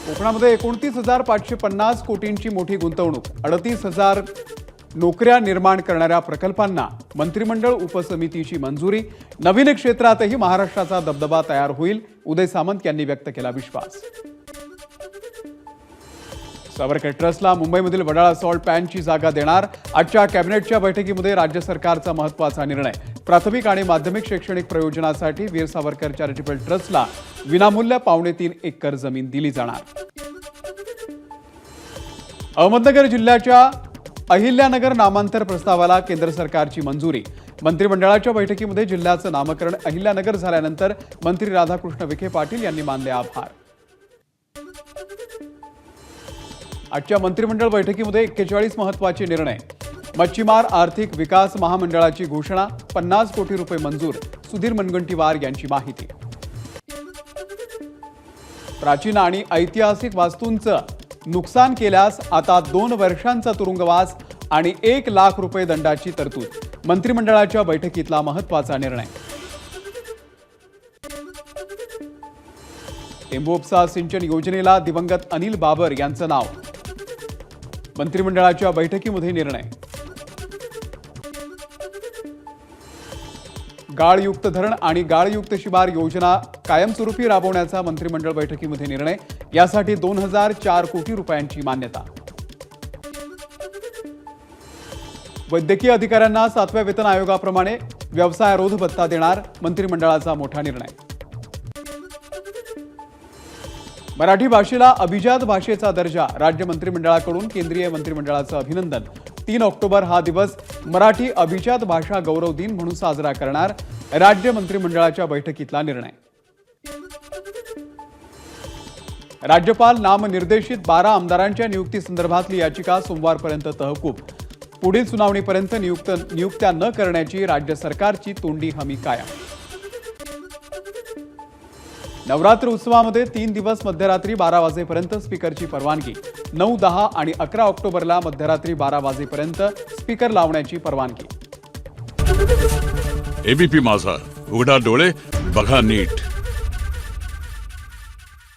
कोकणामध्ये 29,550 कोटींची मोठी गुंतवणूक, 38,000 नोकऱ्या निर्माण करणाऱ्या प्रकल्पांना मंत्रिमंडळ उपसमितीची मंजुरी. नवीन क्षेत्रातही महाराष्ट्राचा दबदबा तयार होईल, उदय सामंत यांनी व्यक्त केला विश्वास. सावरकर ट्रस्टला मुंबईमधील वडाळा सॉल्ट पॅनची जागा देणार. आजच्या कॅबिनेटच्या बैठकीमध्ये राज्य सरकारचा महत्त्वाचा निर्णय. प्राथमिक आणि माध्यमिक शैक्षणिक प्रयोजनासाठी वीर सावरकर चॅरिटेबल ट्रस्टला विनामूल्य 3.25 एकर जमीन दिली जाणार. अहमदनगर जिल्ह्याच्या अहिल्यानगर नामांतर प्रस्तावाला केंद्र सरकारची मंजुरी. मंत्रिमंडळाच्या बैठकीमध्ये जिल्ह्याचं नामकरण अहिल्यानगर झाल्यानंतर मंत्री राधाकृष्ण विखे पाटील यांनी मानले आभार. आजच्या मंत्रिमंडळ बैठकीमध्ये 41 महत्त्वाचे निर्णय. मच्छीमार आर्थिक विकास महामंडळाची घोषणा, 50 कोटी रुपये मंजूर. सुधीर मुनगंटीवार यांची माहिती. प्राचीन आणि ऐतिहासिक वास्तूंचं नुकसान केल्यास आता 2 वर्षांचा तुरुंगवास आणि 1 लाख रुपये दंडाची तरतूद. मंत्रिमंडळाच्या बैठकीतला महत्त्वाचा निर्णय. टेंभू-उपसा सिंचन योजनेला दिवंगत अनिल बाबर यांचं नाव. मंत्रिमंडळाच्या बैठकीमध्ये निर्णय. गाळयुक्त धरण आणि गाळयुक्त शिवार योजना कायमस्वरूपी राबवण्याचा मंत्रिमंडळ बैठकीमध्ये निर्णय. यासाठी 2004 कोटी रुपयांची मान्यता. वैद्यकीय अधिकाऱ्यांना 7व्या वेतन आयोगाप्रमाणे व्यवसायारोध भत्ता देणार. मंत्रिमंडळाचा मोठा निर्णय. मराठी भाषेला अभिजात भाषेचा दर्जा. राज्य मंत्रिमंडळाकडून केंद्रीय मंत्रिमंडळाचं अभिनंदन. 3 ऑक्टोबर हा दिवस मराठी अभिजात भाषा गौरव दिन म्हणून साजरा करणार. राज्य मंत्रिमंडळाच्या बैठकीतला निर्णय. राज्यपाल नामनिर्देशित 12 आमदारांच्या नियुक्तीसंदर्भातली याचिका सोमवारपर्यंत तहकूब. पुढील सुनावणीपर्यंत नियुक्त्या न करण्याची राज्य सरकारची तोंडी हमी कायम. नवरात्र उत्सवामध्ये 3 दिवस मध्यरात्री 12 वाजेपर्यंत स्पीकरची परवानगी. 9, 10 आणि 11 ऑक्टोबरला मध्यरात्री 12 वाजेपर्यंत स्पीकर लावण्याची परवानगी. एबीपी माझा, उघडा डोळे बघा नीट.